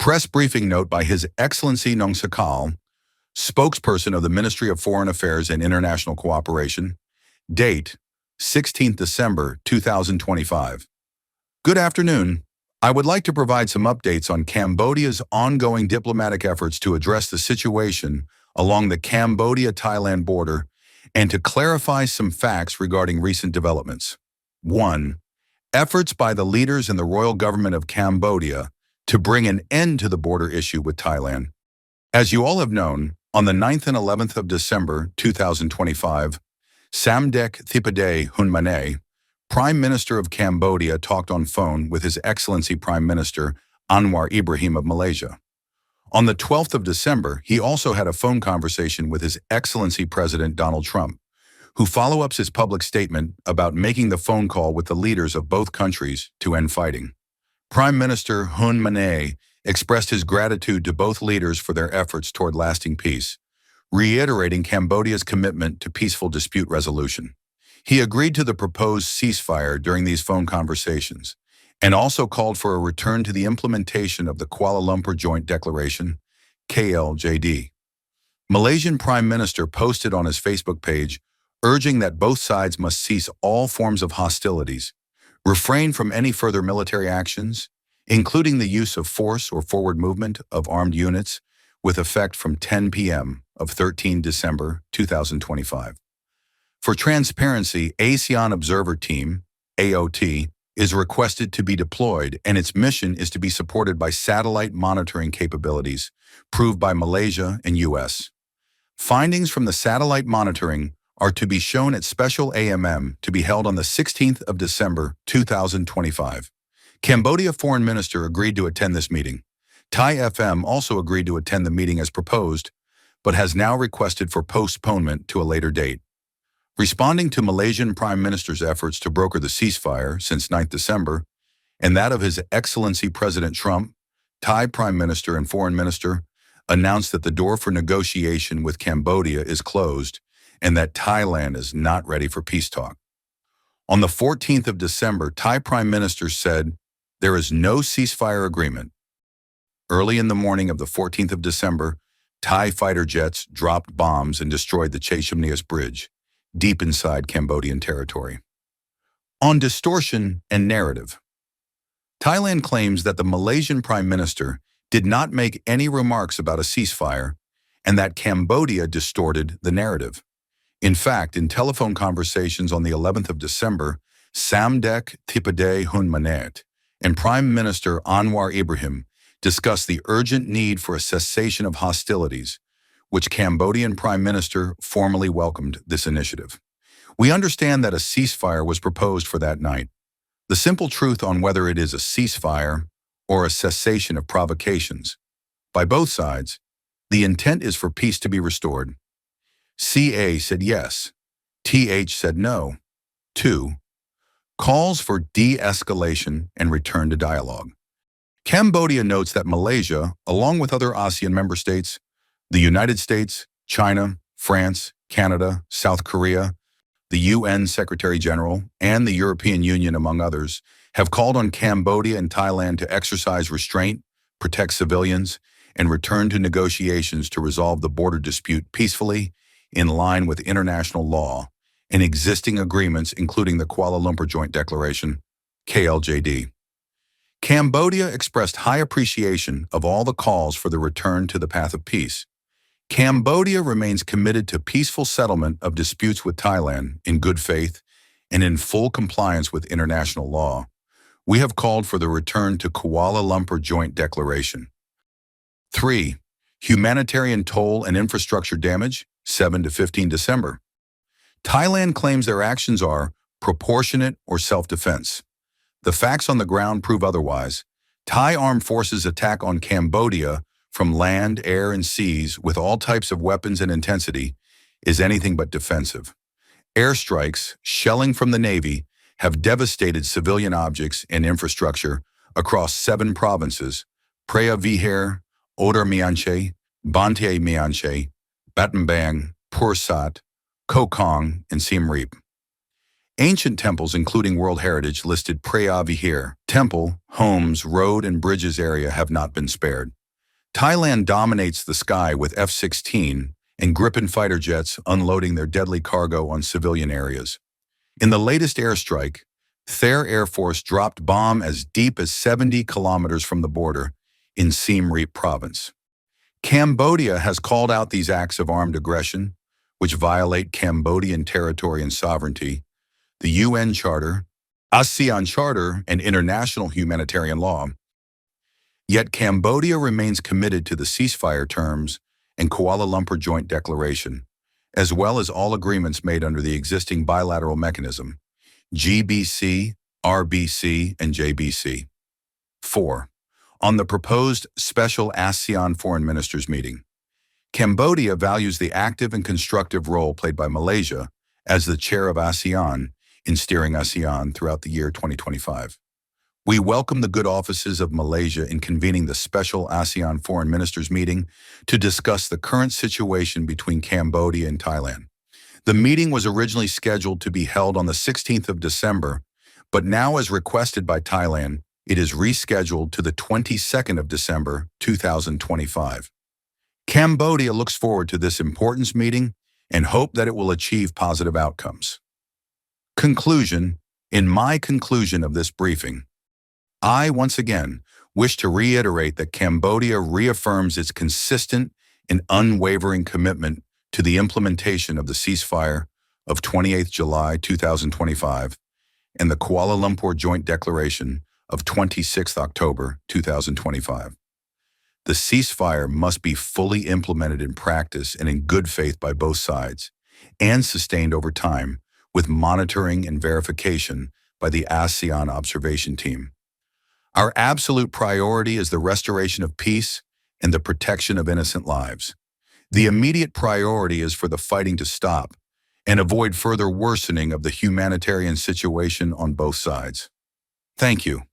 Press briefing note by His Excellency NONG Sakal, Spokesperson of the Ministry of Foreign Affairs and International Cooperation. Date, 16th December 2025. Good afternoon. I would like to provide some updates on Cambodia's ongoing diplomatic efforts to address the situation along the Cambodia-Thailand border and to clarify some facts regarding recent developments. 1. Efforts by the leaders in the royal government of Cambodia to bring an end to the border issue with Thailand. As you all have known, on the 9th and 11th of December 2025, Samdech Theepade Hunmanay, Prime Minister of Cambodia, talked on phone with His Excellency Prime Minister Anwar Ibrahim of Malaysia. On the 12th of December, he also had a phone conversation with His Excellency President Donald Trump, who follow-ups his public statement about making the phone call with the leaders of both countries to end fighting. Prime Minister Hun Manet expressed his gratitude to both leaders for their efforts toward lasting peace, reiterating Cambodia's commitment to peaceful dispute resolution. He agreed to the proposed ceasefire during these phone conversations and also called for a return to the implementation of the Kuala Lumpur Joint Declaration, KLJD. Malaysian Prime Minister posted on his Facebook page urging that both sides must cease all forms of hostilities, refrain from any further military actions, including the use of force or forward movement of armed units, with effect from 10 p.m. of 13 December 2025. For transparency, ASEAN Observer Team, AOT, is requested to be deployed, and its mission is to be supported by satellite monitoring capabilities proved by Malaysia and U.S. Findings from the satellite monitoring are to be shown at special AMM to be held on the 16th of December 2025. Cambodia Foreign Minister agreed to attend this meeting. Thai FM also agreed to attend the meeting as proposed, but has now requested for postponement to a later date. Responding to Malaysian Prime Minister's efforts to broker the ceasefire since 9th December, and that of His Excellency President Trump, Thai Prime Minister and Foreign Minister announced that the door for negotiation with Cambodia is closed and that Thailand is not ready for peace talk. On the 14th of December, Thai Prime Minister said, "There is no ceasefire agreement." Early in the morning of the 14th of December, Thai fighter jets dropped bombs and destroyed the Chechimneas Bridge, deep inside Cambodian territory. On distortion and narrative. Thailand claims that the Malaysian Prime Minister did not make any remarks about a ceasefire and that Cambodia distorted the narrative. In fact, in telephone conversations on the 11th of December, Samdech Theepade Hunmanay and Prime Minister Anwar Ibrahim discussed the urgent need for a cessation of hostilities, which Cambodian Prime Minister formally welcomed this initiative. We understand that a ceasefire was proposed for that night. The simple truth on whether it is a ceasefire or a cessation of provocations by both sides, the intent is for peace to be restored. CA said yes. TH said no. 2. Calls for de-escalation and return to dialogue. Cambodia notes that Malaysia, along with other ASEAN member states, the United States, China, France, Canada, South Korea, the UN Secretary General, and the European Union, among others, have called on Cambodia and Thailand to exercise restraint, protect civilians, and return to negotiations to resolve the border dispute peacefully, in line with international law and existing agreements, including the Kuala Lumpur Joint Declaration, KLJD. Cambodia expressed high appreciation of all the calls for the return to the path of peace. Cambodia remains committed to peaceful settlement of disputes with Thailand in good faith and in full compliance with international law. We have called for the return to Kuala Lumpur Joint Declaration. 3. Humanitarian toll and infrastructure damage, 7 to 15 December. Thailand claims their actions are proportionate or self-defense. The facts on the ground prove otherwise. Thai armed forces attack on Cambodia from land, air, and seas with all types of weapons and intensity is anything but defensive. Airstrikes, shelling from the Navy, have devastated civilian objects and infrastructure across 7 provinces: Preah Vihear, Odar Mianche, Banteay Mianche, Battambang, Pursat, Kokong, and Siem Reap. Ancient temples, including World Heritage, listed Preah Vihear. Temple, homes, road, and bridges area have not been spared. Thailand dominates the sky with F-16 and Gripen fighter jets unloading their deadly cargo on civilian areas. In the latest airstrike, Thair Air Force dropped bomb as deep as 70 kilometers from the border in Siem Reap province. Cambodia has called out these acts of armed aggression, which violate Cambodian territory and sovereignty, the UN Charter, ASEAN Charter, and international humanitarian law. Yet Cambodia remains committed to the ceasefire terms and Kuala Lumpur Joint Declaration, as well as all agreements made under the existing bilateral mechanism, GBC, RBC, and JBC. 4. On the proposed special ASEAN Foreign Ministers meeting, Cambodia values the active and constructive role played by Malaysia as the chair of ASEAN in steering ASEAN throughout the year 2025. We welcome the good offices of Malaysia in convening the special ASEAN Foreign Ministers meeting to discuss the current situation between Cambodia and Thailand. The meeting was originally scheduled to be held on the 16th of December, but now, as requested by Thailand, it is rescheduled to the 22nd of December, 2025. Cambodia looks forward to this important meeting and hope that it will achieve positive outcomes. Conclusion. In my conclusion of this briefing, I once again wish to reiterate that Cambodia reaffirms its consistent and unwavering commitment to the implementation of the ceasefire of 28 July 2025 and the Kuala Lumpur Joint Declaration of 26 October 2025. The ceasefire must be fully implemented in practice and in good faith by both sides, and sustained over time with monitoring and verification by the ASEAN Observation Team. Our absolute priority is the restoration of peace and the protection of innocent lives. The immediate priority is for the fighting to stop and avoid further worsening of the humanitarian situation on both sides. Thank you.